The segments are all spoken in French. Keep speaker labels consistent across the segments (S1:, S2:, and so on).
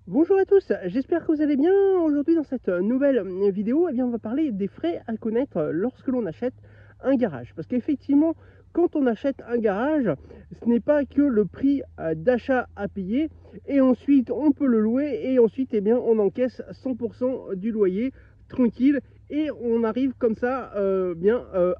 S1: Bonjour à tous, j'espère que vous allez bien. Aujourd'hui dans cette nouvelle vidéo, on va parler des frais à connaître lorsque l'on achète un garage. Parce qu'effectivement, quand on achète un garage, ce n'est pas que le prix d'achat à payer et ensuite on peut le louer et ensuite on encaisse 100% du loyer tranquille et on arrive comme ça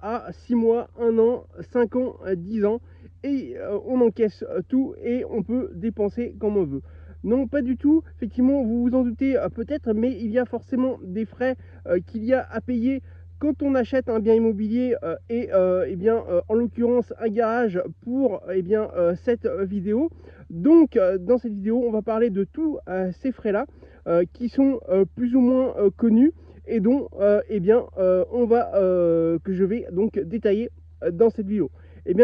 S1: à 6 mois, 1 an, 5 ans, 10 ans et on encaisse tout et on peut dépenser comme on veut. Non, pas du tout. Effectivement, vous vous en doutez peut-être, mais il y a forcément des frais qu'il y a à payer quand on achète un bien immobilier en l'occurrence un garage pour cette vidéo. Donc, dans cette vidéo, on va parler de tous ces frais-là qui sont plus ou moins connus et dont que je vais donc détailler dans cette vidéo.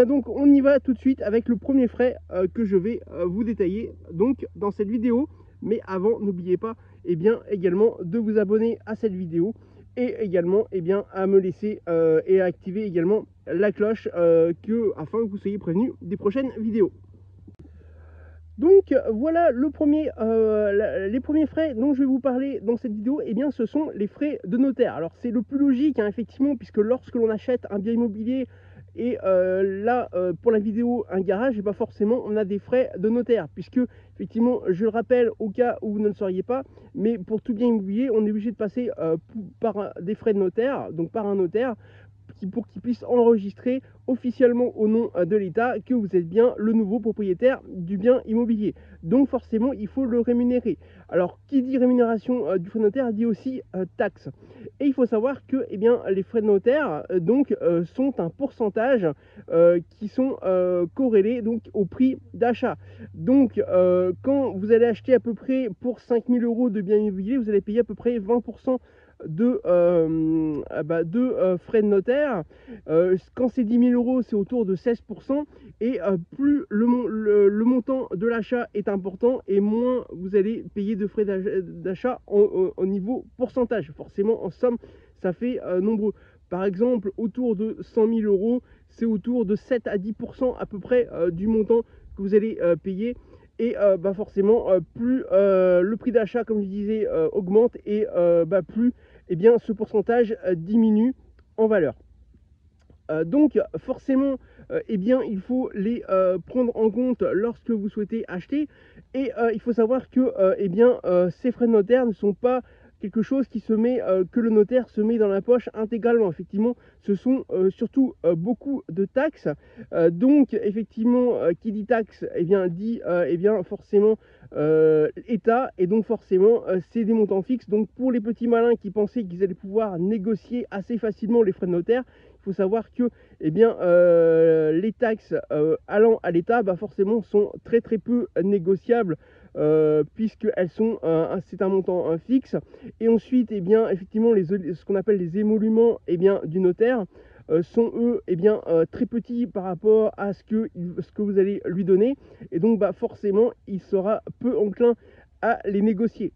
S1: Donc on y va tout de suite avec le premier frais que je vais vous détailler donc dans cette vidéo. Mais avant, n'oubliez pas également de vous abonner à cette vidéo et également à me laisser et à activer également la cloche afin que vous soyez prévenus des prochaines vidéos. Donc voilà les premiers frais dont je vais vous parler dans cette vidéo, ce sont les frais de notaire. Alors c'est le plus logique effectivement, puisque lorsque l'on achète un bien immobilier et pour la vidéo un garage, forcément on a des frais de notaire, puisque effectivement, je le rappelle au cas où vous ne le sauriez pas, mais pour tout bien immobilier on est obligé de passer par des frais de notaire, donc par un notaire, pour qu'il puisse enregistrer officiellement au nom de l'État que vous êtes bien le nouveau propriétaire du bien immobilier. Donc forcément, il faut le rémunérer. Alors, qui dit rémunération du frais de notaire dit aussi taxe. Et il faut savoir que les frais de notaire sont un pourcentage qui sont corrélés donc, au prix d'achat. Donc, quand vous allez acheter à peu près pour 5 000 € de bien immobilier, vous allez payer à peu près 20% de frais de notaire. Quand c'est 10 000 € c'est autour de 16%, et plus le montant de l'achat est important et moins vous allez payer de frais d'achat au niveau pourcentage. Forcément en somme ça fait nombreux. Par exemple, autour de 100 000 €, c'est autour de 7 à 10% à peu près du montant que vous allez payer. Et forcément, plus le prix d'achat, comme je disais, augmente, et plus ce pourcentage diminue en valeur. Donc forcément, il faut les prendre en compte lorsque vous souhaitez acheter. Et il faut savoir que ces frais de notaire ne sont pas quelque chose que le notaire se met dans la poche intégralement. Effectivement, ce sont surtout beaucoup de taxes. Donc effectivement, qui dit taxe dit forcément État, et donc forcément c'est des montants fixes. Donc pour les petits malins qui pensaient qu'ils allaient pouvoir négocier assez facilement les frais de notaire, il faut savoir que les taxes allant à l'État forcément sont très très peu négociables, puisqu'elles sont c'est un montant fixe. Et ensuite effectivement ce qu'on appelle les émoluments du notaire sont eux très petits par rapport à ce que vous allez lui donner, et donc forcément il sera peu enclin à les négocier.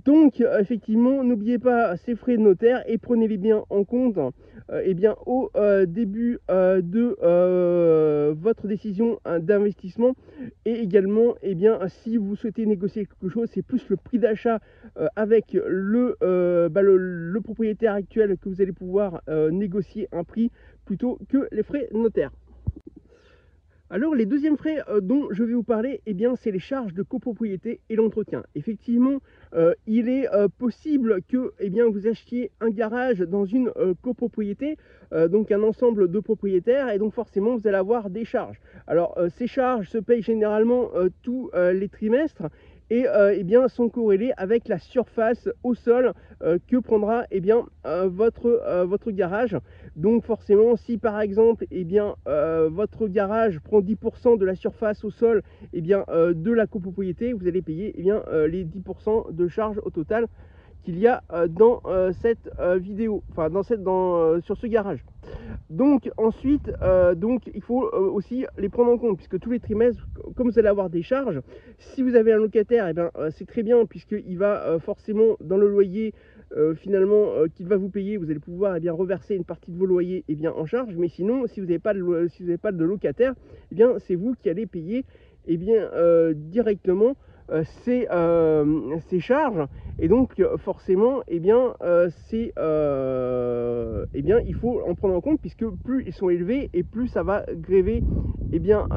S1: Donc effectivement, n'oubliez pas ces frais de notaire et prenez-les bien en compte au début de votre décision d'investissement. Et également, si vous souhaitez négocier quelque chose, c'est plus le prix d'achat avec le propriétaire actuel que vous allez pouvoir négocier un prix, plutôt que les frais notaires. Alors les deuxièmes frais dont je vais vous parler, c'est les charges de copropriété et l'entretien. Effectivement, il est possible que vous achetiez un garage dans une copropriété, donc un ensemble de propriétaires, et donc forcément vous allez avoir des charges. Alors ces charges se payent généralement tous les trimestres, et sont corrélées avec la surface au sol que prendra votre garage. Donc forcément, si par exemple votre garage prend 10% de la surface au sol de la copropriété, vous allez payer les 10% de charges au total qu'il y a dans cette vidéo, enfin sur ce garage. Donc ensuite, il faut aussi les prendre en compte, puisque tous les trimestres, comme vous allez avoir des charges, si vous avez un locataire, c'est très bien, puisqu'il va forcément dans le loyer finalement qu'il va vous payer, vous allez pouvoir reverser une partie de vos loyers en charge. Mais sinon, si vous n'avez pas de locataire, c'est vous qui allez payer directement ces charges, et donc forcément eh bien, il faut en prendre en compte, puisque plus ils sont élevés et plus ça va gréver eh bien,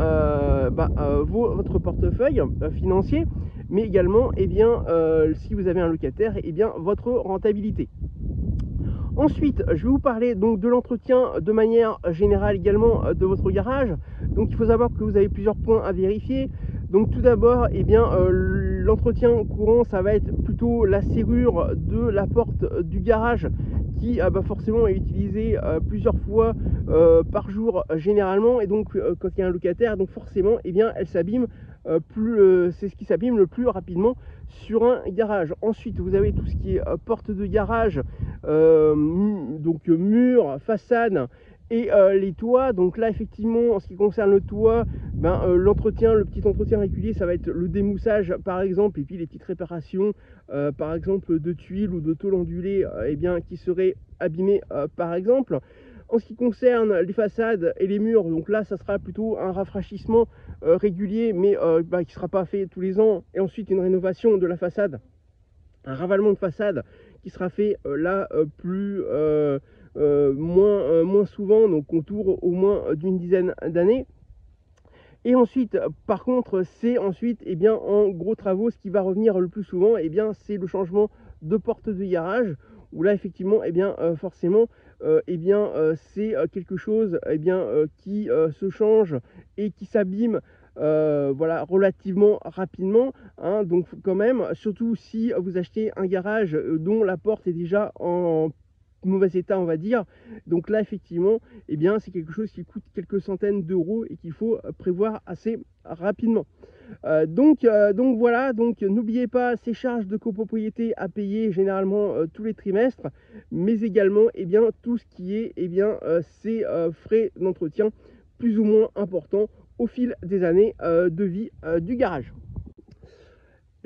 S1: votre portefeuille financier, mais également eh bien, si vous avez un locataire, eh bien, votre rentabilité. Ensuite, je vais vous parler donc de l'entretien de manière générale également de votre garage. Donc il faut savoir que vous avez plusieurs points à vérifier. Donc tout d'abord, eh bien, l'entretien courant, ça va être plutôt la serrure de la porte du garage qui forcément est utilisée plusieurs fois par jour généralement, et donc quand il y a un locataire, donc forcément eh bien, elle s'abîme c'est ce qui s'abîme le plus rapidement sur un garage. Ensuite, vous avez tout ce qui est porte de garage, donc mur, façade et les toits. Donc là effectivement, en ce qui concerne le toit, l'entretien, le petit entretien régulier, ça va être le démoussage par exemple, et puis les petites réparations par exemple de tuiles ou de tôles ondulées eh bien, qui seraient abîmées par exemple. En ce qui concerne les façades et les murs, donc là ça sera plutôt un rafraîchissement régulier, mais qui ne sera pas fait tous les ans, et ensuite une rénovation de la façade, un ravalement de façade qui sera fait moins souvent, donc autour au moins d'une dizaine d'années. Et ensuite, par contre, c'est ensuite eh bien, en gros travaux, ce qui va revenir le plus souvent, eh bien, c'est le changement de porte de garage, où là effectivement eh bien, forcément c'est quelque chose eh bien, qui se change et qui s'abîme voilà, relativement rapidement, hein. Donc quand même, surtout si vous achetez un garage dont la porte est déjà en mauvais état, on va dire, donc là effectivement eh bien, c'est quelque chose qui coûte quelques centaines d'euros et qu'il faut prévoir assez rapidement. Donc voilà, donc n'oubliez pas ces charges de copropriété à payer généralement tous les trimestres, mais également eh bien, tout ce qui est eh bien, ces frais d'entretien plus ou moins importants au fil des années de vie du garage.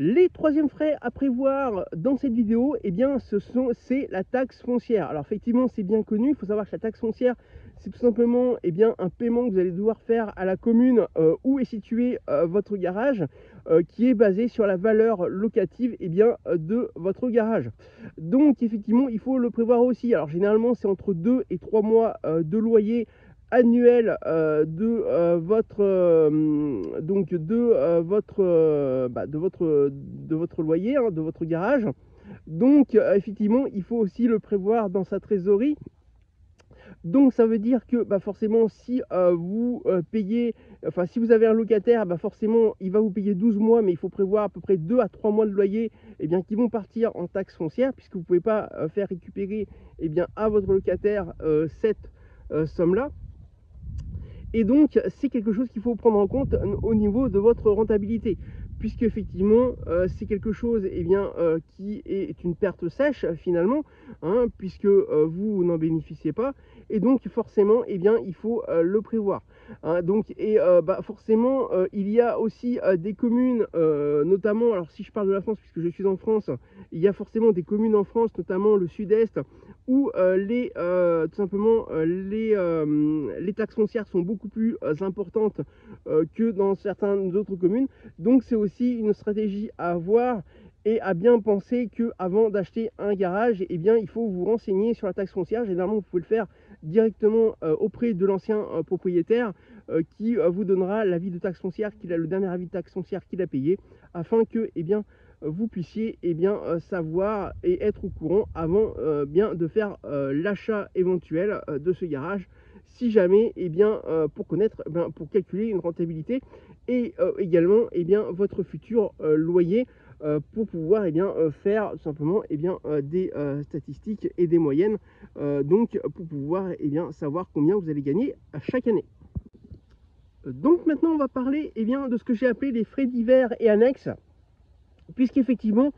S1: Les troisièmes frais à prévoir dans cette vidéo, eh bien, c'est la taxe foncière. Alors effectivement, c'est bien connu, il faut savoir que la taxe foncière, c'est tout simplement eh bien, un paiement que vous allez devoir faire à la commune où est situé votre garage, qui est basé sur la valeur locative eh bien, de votre garage. Donc effectivement, il faut le prévoir aussi. Alors généralement, c'est entre 2 et 3 mois de loyer annuel de votre loyer, hein, de votre garage. Donc effectivement, il faut aussi le prévoir dans sa trésorerie. Donc ça veut dire que forcément, si vous payez, enfin si vous avez un locataire, forcément il va vous payer 12 mois, mais il faut prévoir à peu près 2 à 3 mois de loyer eh bien, qui vont partir en taxe foncière, puisque vous ne pouvez pas faire récupérer eh bien, à votre locataire cette somme-là. Et donc, c'est quelque chose qu'il faut prendre en compte au niveau de votre rentabilité, puisque effectivement, c'est quelque chose eh bien, qui est une perte sèche finalement, hein, puisque vous n'en bénéficiez pas, et donc forcément, eh bien, il faut le prévoir. Hein, donc, et forcément, il y a aussi des communes, notamment, alors si je parle de la France, puisque je suis en France, il y a forcément des communes en France, notamment le sud-est, où tout simplement les taxes foncières sont beaucoup plus importantes que dans certaines autres communes. Donc c'est aussi une stratégie à avoir et à bien penser que avant d'acheter un garage, eh bien, il faut vous renseigner sur la taxe foncière. Généralement, vous pouvez le faire directement auprès de l'ancien propriétaire qui vous donnera l'avis de taxe foncière, le dernier avis de taxe foncière qu'il a payé, afin que eh bien, vous puissiez eh bien, savoir et être au courant avant bien de faire l'achat éventuel de ce garage, si jamais eh bien, pour connaître, pour calculer une rentabilité et également eh bien, votre futur loyer, pour pouvoir eh bien, faire simplement eh bien, des statistiques et des moyennes, donc pour pouvoir eh bien, savoir combien vous allez gagner chaque année. Donc maintenant on va parler eh bien, de ce que j'ai appelé les frais divers et annexes, puisqu'effectivement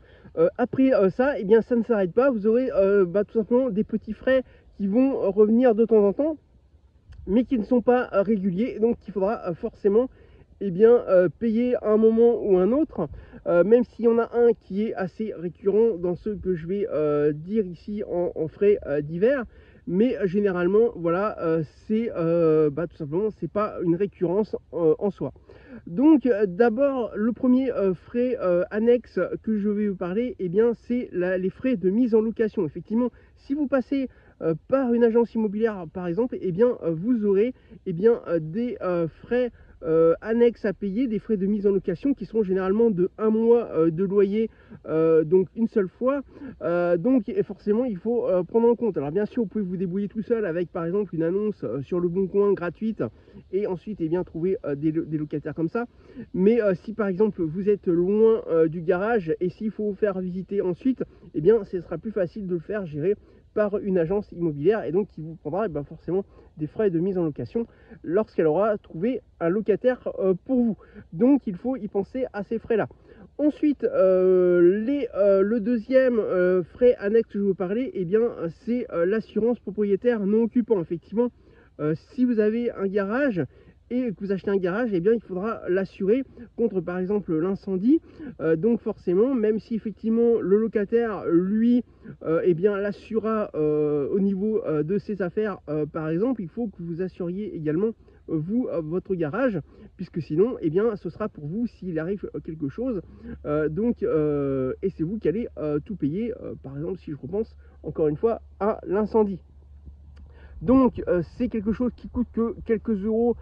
S1: après ça, eh bien, ça ne s'arrête pas. Vous aurez tout simplement des petits frais qui vont revenir de temps en temps, mais qui ne sont pas réguliers, donc il faudra forcément eh bien, payer à un moment ou un autre, même s'il y en a un qui est assez récurrent dans ce que je vais dire ici en frais divers. mais généralement, voilà, c'est tout simplement, c'est pas une récurrence en soi. Donc d'abord, le premier frais annexe que je vais vous parler, eh bien c'est les frais de mise en location. Effectivement, si vous passez par une agence immobilière par exemple, eh bien vous aurez des frais annexes à payer, des frais de mise en location qui seront généralement de 1 mois de loyer, donc une seule fois. Donc forcément il faut prendre en compte. Alors bien sûr, vous pouvez vous débrouiller tout seul avec par exemple une annonce sur le Bon Coin gratuite et ensuite trouver des locataires comme ça. Mais si par exemple vous êtes loin du garage et s'il faut vous faire visiter ensuite, eh bien ce sera plus facile de le faire gérer par une agence immobilière et donc qui vous prendra forcément des frais de mise en location lorsqu'elle aura trouvé un locataire pour vous. Donc il faut y penser à ces frais là. Ensuite, le deuxième frais annexe que je vais vous parler, eh bien c'est l'assurance propriétaire non occupant. Effectivement, si vous avez un garage et que vous achetez un garage, eh bien il faudra l'assurer contre par exemple l'incendie. Donc forcément, même si effectivement le locataire lui l'assurera au niveau de ses affaires par exemple, il faut que vous assuriez également vous votre garage, puisque sinon eh bien ce sera pour vous s'il arrive quelque chose, et c'est vous qui allez tout payer, par exemple si je repense encore une fois à l'incendie. Donc c'est quelque chose qui coûte que quelques euros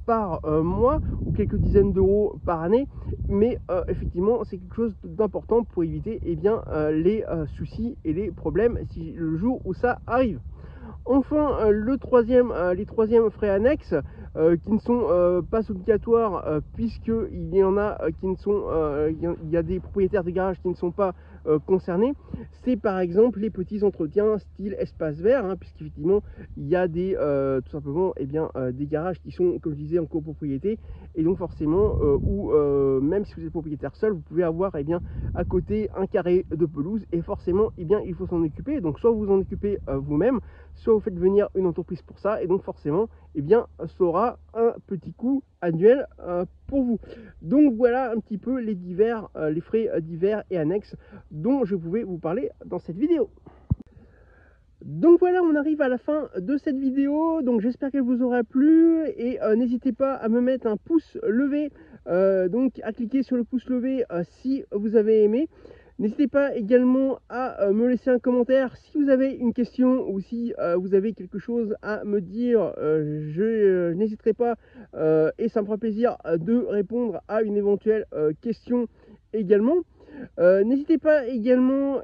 S1: par mois ou quelques dizaines d'euros par année, mais effectivement c'est quelque chose d'important pour éviter les soucis et les problèmes si le jour où ça arrive. Enfin, les troisièmes frais annexes qui ne sont pas obligatoires, puisqu'il y en a qui ne sont, il y a des propriétaires de garages qui ne sont pas concernés, c'est par exemple les petits entretiens style espace vert, puisqu'effectivement il y a tout simplement des garages qui sont, comme je disais, en copropriété, et donc forcément même si vous êtes propriétaire seul, vous pouvez avoir à côté un carré de pelouse, et forcément il faut s'en occuper. Donc soit vous en occupez vous-même, soit vous faites venir une entreprise pour ça, et donc forcément ça aura un petit coût annuel pour vous. Donc voilà un petit peu les frais divers et annexes dont je pouvais vous parler dans cette vidéo. Donc voilà, on arrive à la fin de cette vidéo, donc j'espère qu'elle vous aura plu, et n'hésitez pas à me mettre un pouce levé, donc à cliquer sur le pouce levé si vous avez aimé. N'hésitez pas également à me laisser un commentaire si vous avez une question ou si vous avez quelque chose à me dire. Je n'hésiterai pas et ça me fera plaisir de répondre à une éventuelle question également. N'hésitez pas également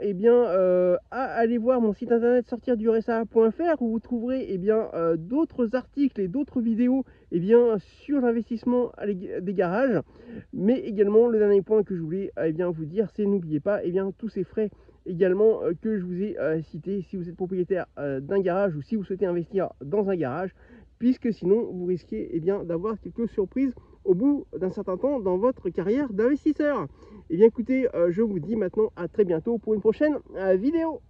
S1: à aller voir mon site internet sortirduRSA.fr où vous trouverez d'autres articles et d'autres vidéos sur l'investissement des garages. Mais également, le dernier point que je voulais vous dire, c'est n'oubliez pas tous ces frais également que je vous ai cités si vous êtes propriétaire d'un garage ou si vous souhaitez investir dans un garage, puisque sinon vous risquez d'avoir quelques surprises au bout d'un certain temps dans votre carrière d'investisseur. Et bien écoutez, je vous dis maintenant à très bientôt pour une prochaine vidéo.